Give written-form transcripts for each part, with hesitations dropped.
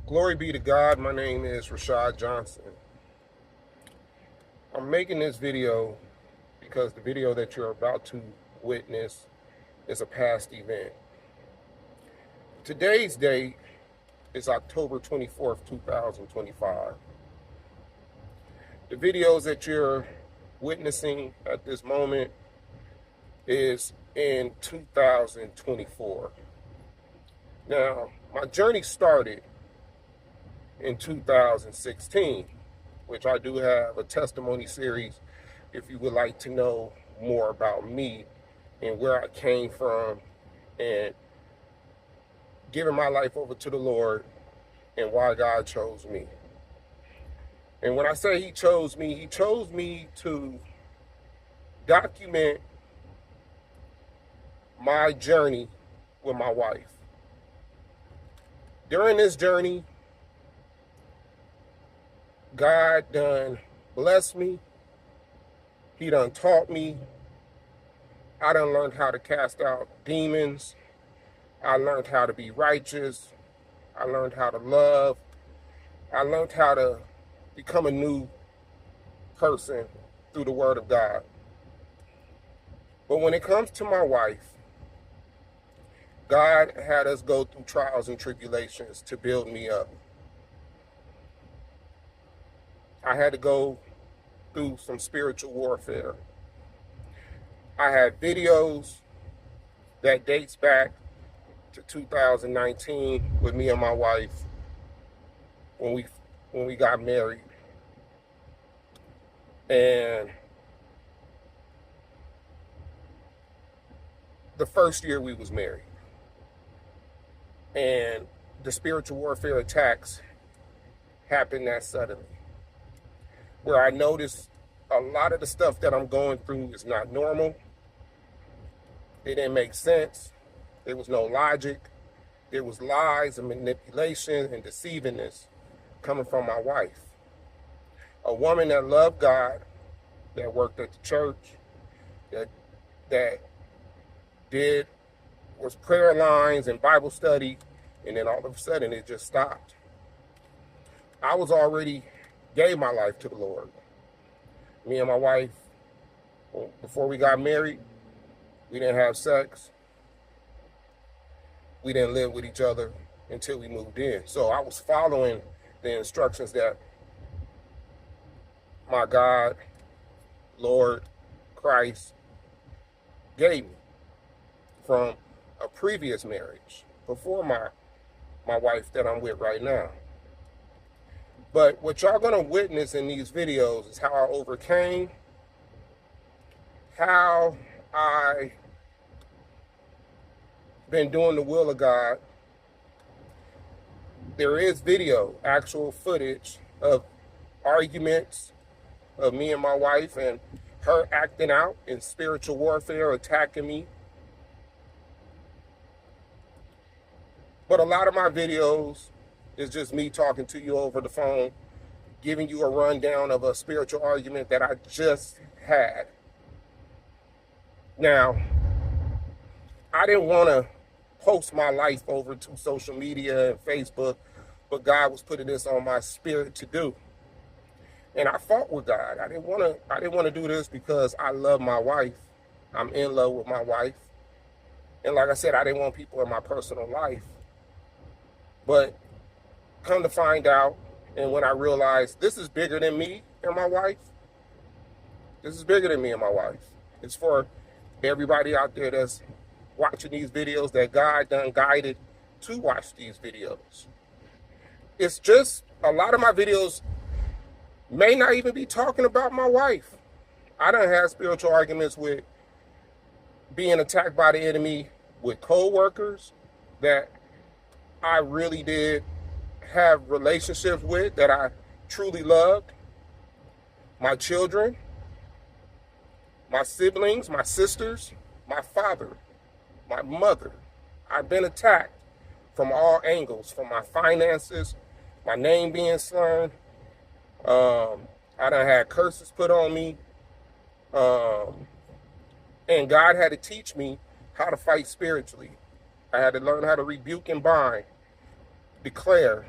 Glory be to God. My name is Rashad Johnson. I'm making this video because the video that you're about to witness is a past event. Today's date is October 24th, 2025. The videos that you're witnessing at this moment is in 2024. Now, my journey started in 2016, which I do have a testimony series if you would like to know more about me and where I came from and giving my life over to the Lord and why God chose me. And when I say He chose me to document my journey with my wife. During this journey, God done blessed me. He done taught me. I done learned how to cast out demons. I learned how to be righteous. I learned how to love. I learned how to become a new person through the Word of God. But when it comes to my wife, God had us go through trials and tribulations to build me up. I had to go through some spiritual warfare. I had videos that dates back to 2019 with me and my wife when we got married. And the first year we was married. And the spiritual warfare attacks happened that suddenly, where I noticed a lot of the stuff that I'm going through is not normal. It didn't make sense. There was no logic. There was lies and manipulation and deceivingness coming from my wife. A woman that loved God, that worked at the church, that was prayer lines and Bible study, and then all of a sudden it just stopped. I was already gave my life to the Lord. Me and my wife, before we got married, we didn't have sex. We didn't live with each other until we moved in. So I was following the instructions that my God, Lord, Christ gave me from a previous marriage before my wife that I'm with right now. But what y'all gonna witness in these videos is how I overcame, how I been doing the will of God. There is video, actual footage of arguments of me and my wife and her acting out in spiritual warfare, attacking me. But a lot of my videos is just me talking to you over the phone, giving you a rundown of a spiritual argument that I just had. Now, I didn't want to post my life over to social media and Facebook, but God was putting this on my spirit to do. And I fought with God. I didn't want to do this because I love my wife. I'm in love with my wife. And like I said, I didn't want people in my personal life. But come to find out, and when I realized this is bigger than me and my wife, this is bigger than me and my wife. It's for everybody out there that's watching these videos that God done guided to watch these videos. It's just a lot of my videos may not even be talking about my wife. I done had spiritual arguments with being attacked by the enemy with co-workers that I really did have relationships with, that I truly loved. My children, my siblings, my sisters, my father, my mother. I've been attacked from all angles, from my finances, my name being slurred. I done had curses put on me. And God had to teach me how to fight spiritually. I had to learn how to rebuke and bind, declare,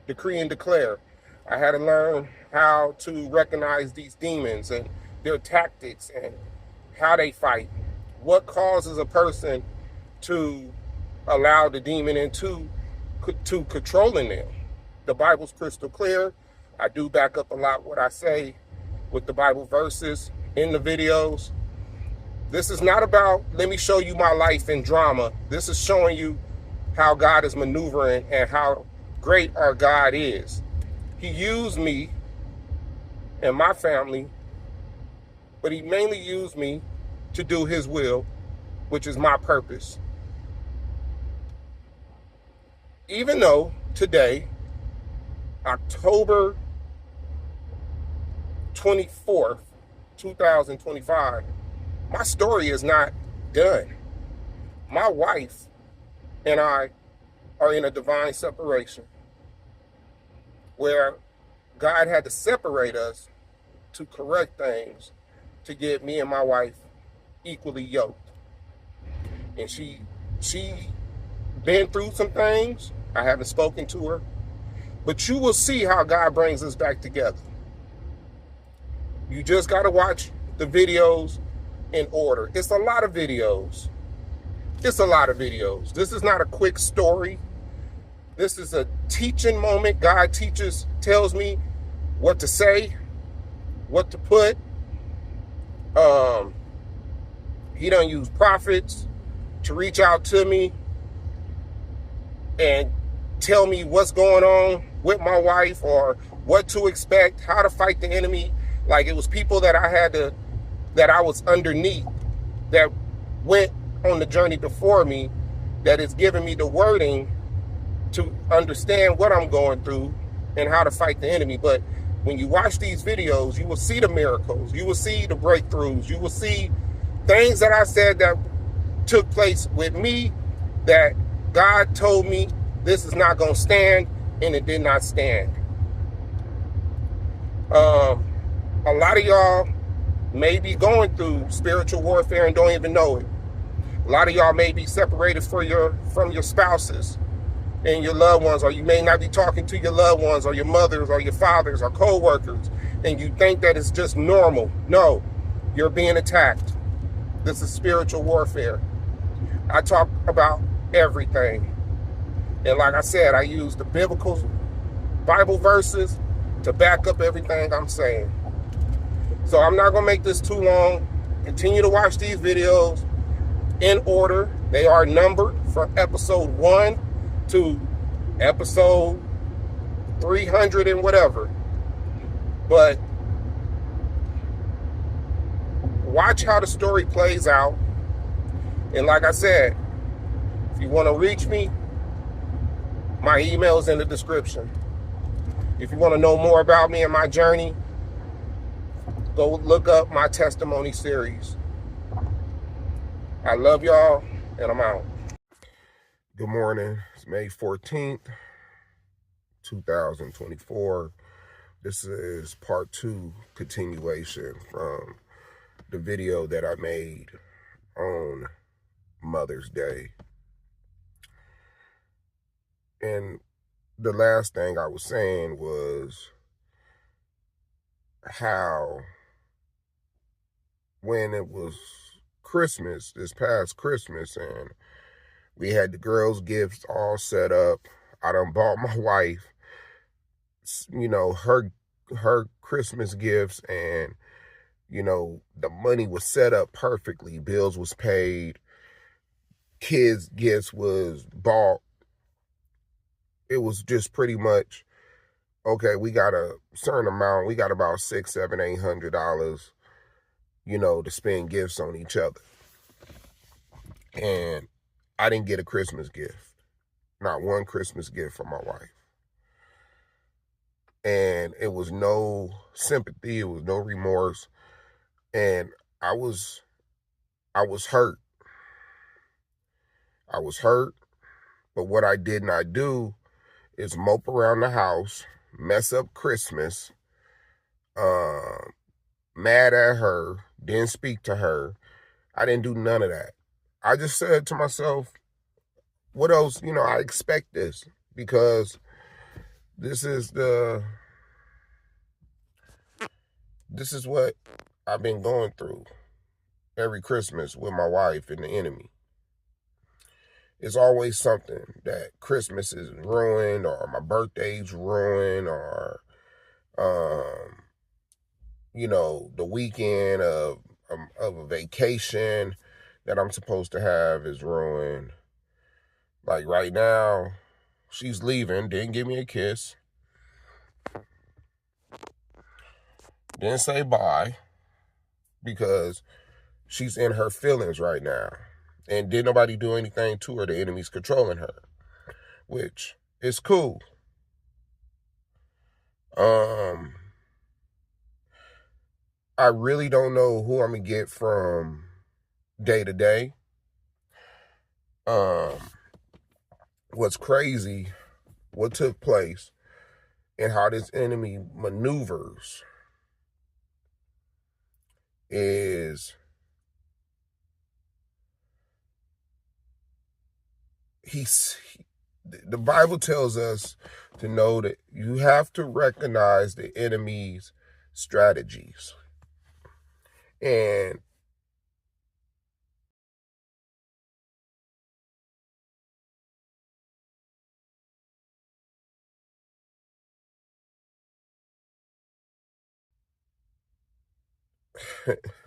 decree and declare. I had to learn how to recognize these demons and their tactics and how they fight. What causes a person to allow the demon into to controlling them? The Bible's crystal clear. I do back up a lot what I say with the Bible verses in the videos. This is not about, let me show you my life in drama. This is showing you how God is maneuvering and how great our God is. He used me and my family, but he mainly used me to do his will, which is my purpose. Even though today, October 24th, 2025, my story is not done. My wife and I are in a divine separation where God had to separate us to correct things to get me and my wife equally yoked. And she been through some things. I haven't spoken to her, but you will see how God brings us back together. You just got to watch the videos in order. It's a lot of videos. It's a lot of videos. This is not a quick story. This is a teaching moment. God tells me what to say, what to put. He done use prophets to reach out to me and tell me what's going on with my wife or what to expect, how to fight the enemy. Like it was people that I was underneath that went on the journey before me that is giving me the wording to understand what I'm going through and how to fight the enemy. But when you watch these videos, you will see the miracles, you will see the breakthroughs, you will see things that I said that took place with me that God told me this is not going to stand, and it did not stand. A lot of y'all may be going through spiritual warfare and don't even know it. A lot of y'all may be separated from your spouses and your loved ones, or you may not be talking to your loved ones or your mothers or your fathers or co-workers, and you think that it's just normal. No, you're being attacked. This is spiritual warfare. I talk about everything. And like I said, I use the biblical Bible verses to back up everything I'm saying. So I'm not going to make this too long. Continue to watch these videos in order. They are numbered from episode 1 to episode 300 and whatever. But watch how the story plays out. And like I said, if you want to reach me, my email is in the description. If you want to know more about me and my journey, go look up my testimony series. I love y'all, and I'm out. Good morning. It's May 14th, 2024. This is part 2 continuation from the video that I made on Mother's Day. And the last thing I was saying was how when it was Christmas, this past Christmas, and we had the girls' gifts all set up. I done bought my wife, her Christmas gifts, and, the money was set up perfectly. Bills was paid. Kids' gifts was bought. It was just pretty much, okay, we got a certain amount. We got about $600, $700, $800, to spend gifts on each other. And I didn't get a Christmas gift. Not one Christmas gift from my wife. And it was no sympathy. It was no remorse. And I was hurt. I was hurt. But what I did not do is mope around the house, mess up Christmas, mad at her, didn't speak to her. I didn't do none of that. I just said to myself, what else? I expect this because This is what I've been going through every Christmas with my wife and the enemy. It's always something that Christmas is ruined, or my birthday's ruined, or the weekend of a vacation that I'm supposed to have is ruined. Like right now, she's leaving, didn't give me a kiss, didn't say bye, because she's in her feelings right now. And did nobody do anything to her. The enemy's controlling her, which is cool. I really don't know who I'm gonna get from day to day. What's crazy, what took place, and how this enemy maneuvers is the Bible tells us to know that you have to recognize the enemy's strategies. And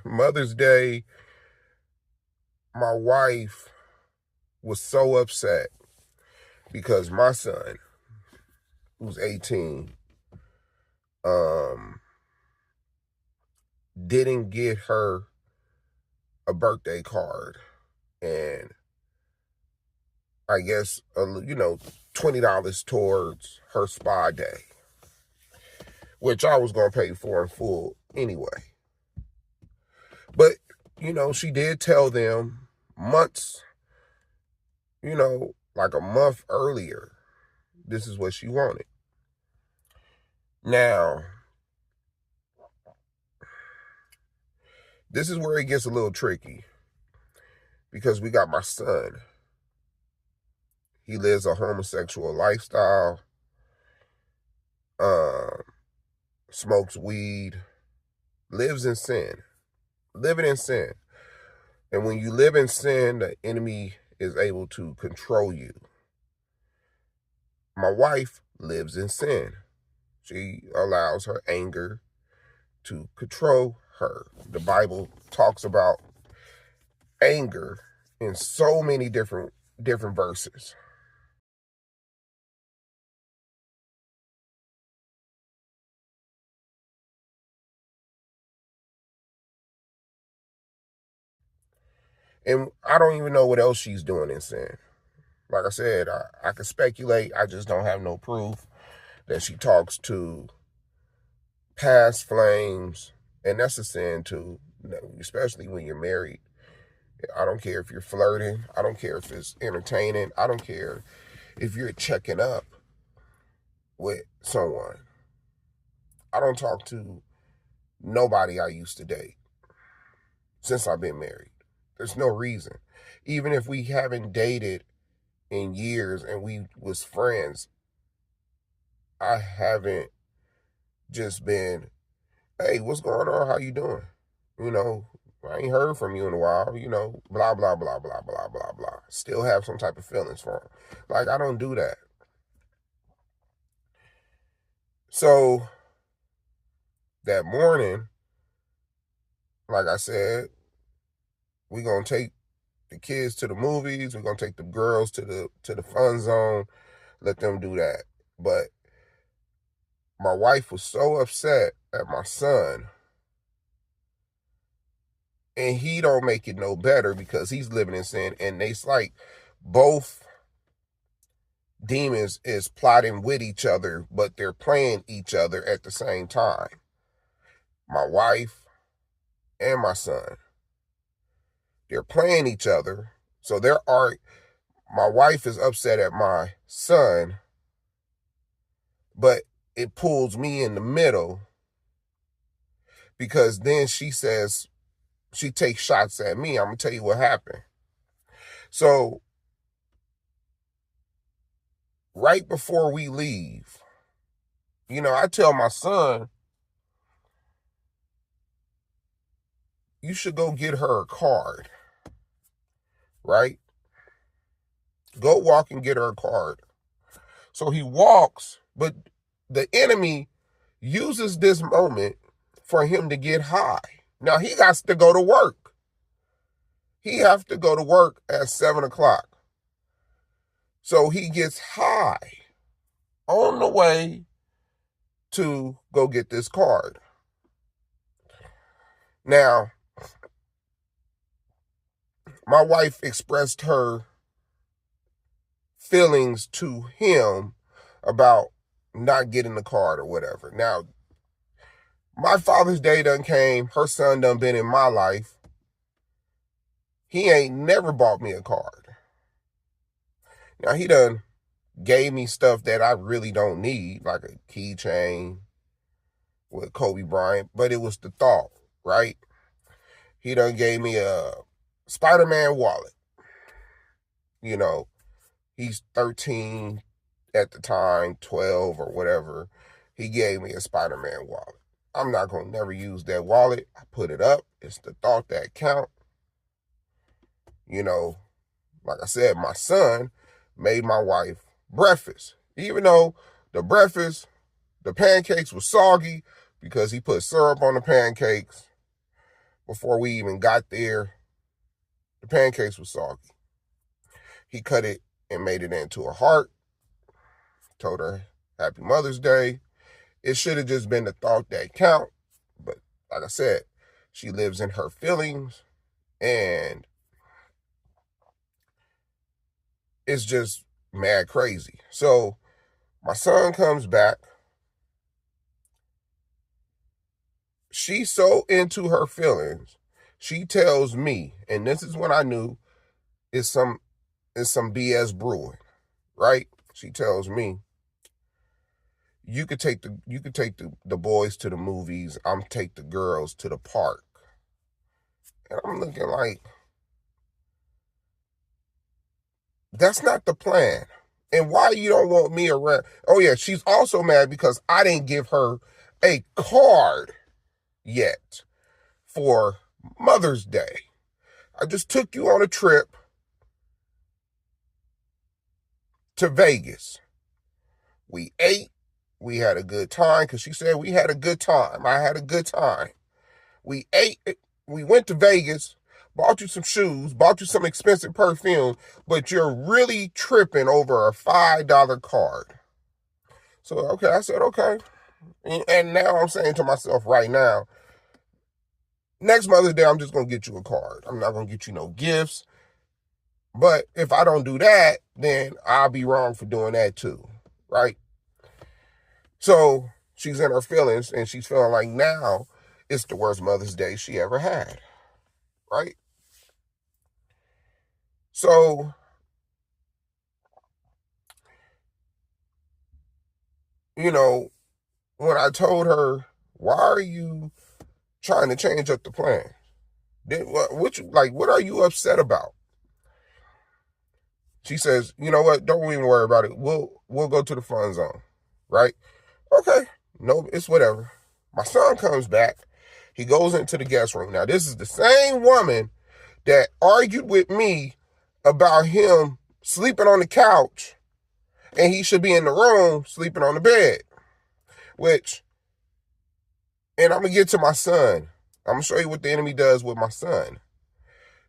Mother's Day, my wife was so upset because my son, who's 18, didn't get her a birthday card, and I guess $20 towards her spa day, which I was gonna pay for in full anyway. But she did tell them months, like a month earlier, this is what she wanted. Now, this is where it gets a little tricky, because we got my son. He lives a homosexual lifestyle, smokes weed, lives in sin, living in sin. And when you live in sin, the enemy is able to control you. My wife lives in sin. She allows her anger to control her. The Bible talks about anger in so many different verses. And I don't even know what else she's doing in sin. Like I said, I could speculate. I just don't have no proof that she talks to past flames. And that's a sin too, especially when you're married. I don't care if you're flirting. I don't care if it's entertaining. I don't care if you're checking up with someone. I don't talk to nobody I used to date since I've been married. There's no reason. Even if we haven't dated in years and we was friends, I haven't just been, hey, what's going on? How you doing? I ain't heard from you in a while, blah, blah, blah, blah, blah, blah, blah. Still have some type of feelings for him. Like, I don't do that. So, that morning, like I said, we're going to take the kids to the movies. We're going to take the girls to the fun zone. Let them do that. But my wife was so upset at my son, and he don't make it no better because he's living in sin. And it's like both demons is plotting with each other, but they're playing each other at the same time. My wife and my son, they're playing each other. So my wife is upset at my son, but it pulls me in the middle, because then she takes shots at me. I'm going to tell you what happened. So right before we leave, I tell my son, you should go get her a card, right? Go walk and get her a card. So he walks, but the enemy uses this moment for him to get high. Now he got to go to work. He have to go to work at 7 o'clock. So he gets high on the way to go get this card. Now, my wife expressed her feelings to him about not getting the card or whatever. Now, my Father's Day done came. Her son done been in my life. He ain't never bought me a card. Now, he done gave me stuff that I really don't need, like a keychain with Kobe Bryant, but it was the thought, right? He done gave me a Spider-Man wallet. He's 13 at the time, 12 or whatever. He gave me a Spider-Man wallet. I'm not going to never use that wallet. I put it up. It's the thought that count. Like I said, my son made my wife breakfast. Even though the pancakes were soggy because he put syrup on the pancakes before we even got there. The pancakes were soggy. He cut it and made it into a heart. Told her Happy Mother's Day. It should have just been the thought that count. But like I said, she lives in her feelings. And it's just mad crazy. So my son comes back. She's so into her feelings. She tells me, and this is when I knew it's some BS brewing, right? She tells me, you could take the boys to the movies. I'm take the girls to the park. And I'm looking like, that's not the plan. And why you don't want me around? Oh yeah, she's also mad because I didn't give her a card yet for Mother's Day. I just took you on a trip to Vegas. We ate. We had a good time because she said we had a good time. I had a good time. We ate. We went to Vegas, bought you some shoes, bought you some expensive perfume, but you're really tripping over a $5 card. So, okay, I said, okay. And now I'm saying to myself right now, next Mother's Day, I'm just going to get you a card. I'm not going to get you no gifts. But if I don't do that, then I'll be wrong for doing that too, right? So she's in her feelings and she's feeling like now it's the worst Mother's Day she ever had, right? So, when I told her, why are you trying to change up the plan? What are you upset about? She says, you know what? Don't even worry about it. We'll go to the fun zone, right? Okay, no, it's whatever. My son comes back. He goes into the guest room. Now, this is the same woman that argued with me about him sleeping on the couch and he should be in the room sleeping on the bed. And I'm going to get to my son. I'm going to show you what the enemy does with my son.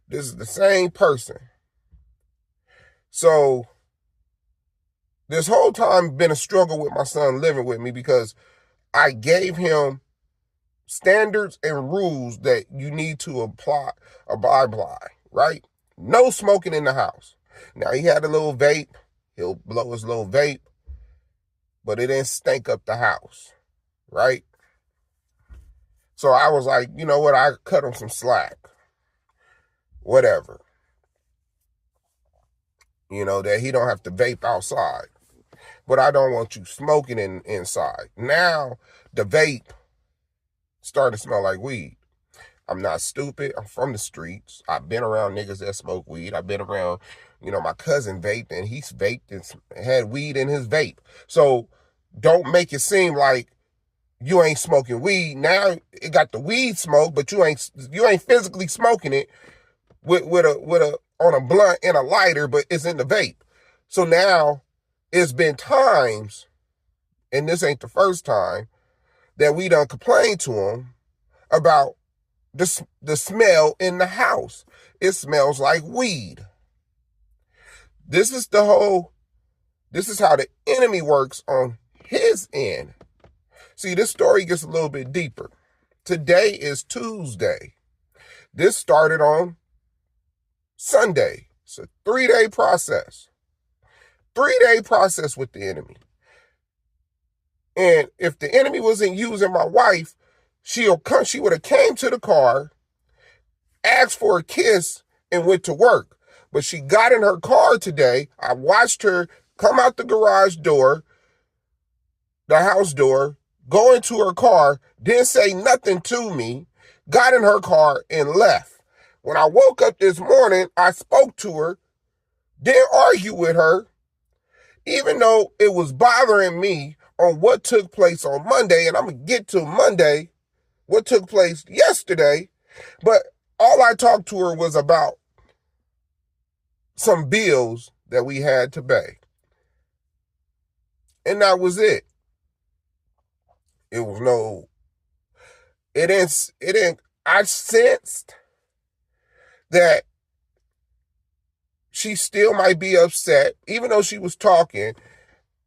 This is the same person. So this whole time been a struggle with my son living with me because I gave him standards and rules that you need to abide by, right? No smoking in the house. Now, he had a little vape. He'll blow his little vape, but it didn't stink up the house, right? So I was like, you know what? I cut him some slack. Whatever. That he don't have to vape outside. But I don't want you smoking inside. Now, the vape starting to smell like weed. I'm not stupid. I'm from the streets. I've been around niggas that smoke weed. I've been around, my cousin vaped and he's vaped and had weed in his vape. So don't make it seem like you ain't smoking weed. Now it got the weed smoke, but you ain't physically smoking it with a on a blunt and a lighter, but it's in the vape. So now it's been times, and this ain't the first time, that we done complained to him about the smell in the house. It smells like weed. This is how the enemy works on his end. See, this story gets a little bit deeper. Today is Tuesday. This started on Sunday. It's a 3-day process. 3-day process with the enemy. And if the enemy wasn't using my wife, she would have came to the car, asked for a kiss, and went to work. But she got in her car today. I watched her come out the garage door, the house door, go into her car, didn't say nothing to me, got in her car and left. When I woke up this morning, I spoke to her, didn't argue with her, even though it was bothering me on what took place on Monday, and I'm going to get to Monday, what took place yesterday, but all I talked to her was about some bills that we had to pay. And that was it. I sensed that she still might be upset, even though she was talking.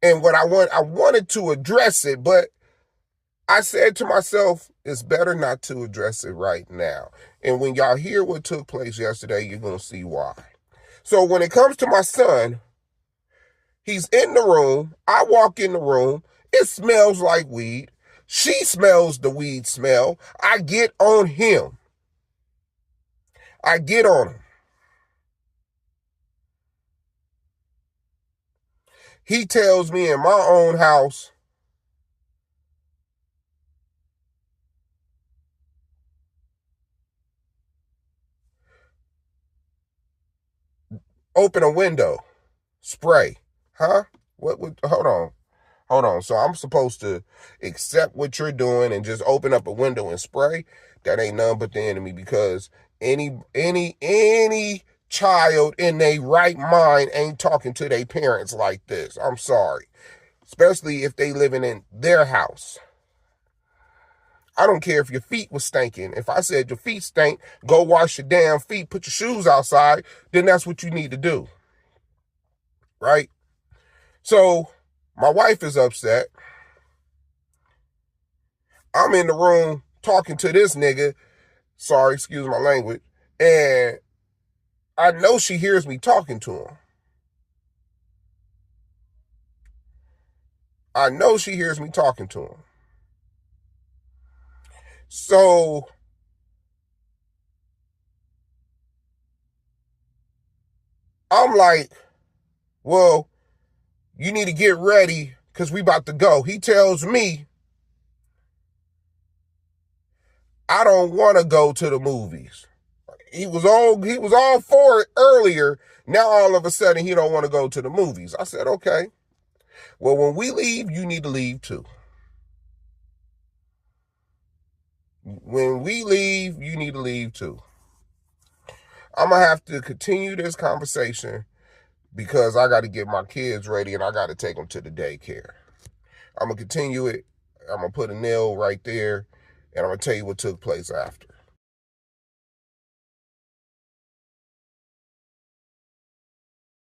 And I wanted to address it, but I said to myself, it's better not to address it right now. And when y'all hear what took place yesterday, you're going to see why. So when it comes to my son, he's in the room. I walk in the room. It smells like weed. She smells the weed smell. I get on him. I get on him. He tells me in my own house, open a window, spray. Huh? Hold on. So I'm supposed to accept what you're doing and just open up a window and spray? That ain't none but the enemy, because any child in their right mind ain't talking to their parents like this. I'm sorry. Especially if they living in their house. I don't care if your feet was stinking. If I said your feet stink, go wash your damn feet, put your shoes outside, then that's what you need to do. Right? So my wife is upset. I'm in the room talking to this nigga. Sorry, excuse my language. And I know she hears me talking to him. I know she hears me talking to him. So I'm like, well, you need to get ready because we about to go. He tells me I don't want to go to the movies. He was all for it earlier. Now all of a sudden he don't want to go to the movies. I said, okay. Well, when we leave, you need to leave too. When we leave, you need to leave too. I'm going to have to continue this conversation because I got to get my kids ready and I got to take them to the daycare. I'm going to continue it. I'm going to put a nail right there and I'm going to tell you what took place after.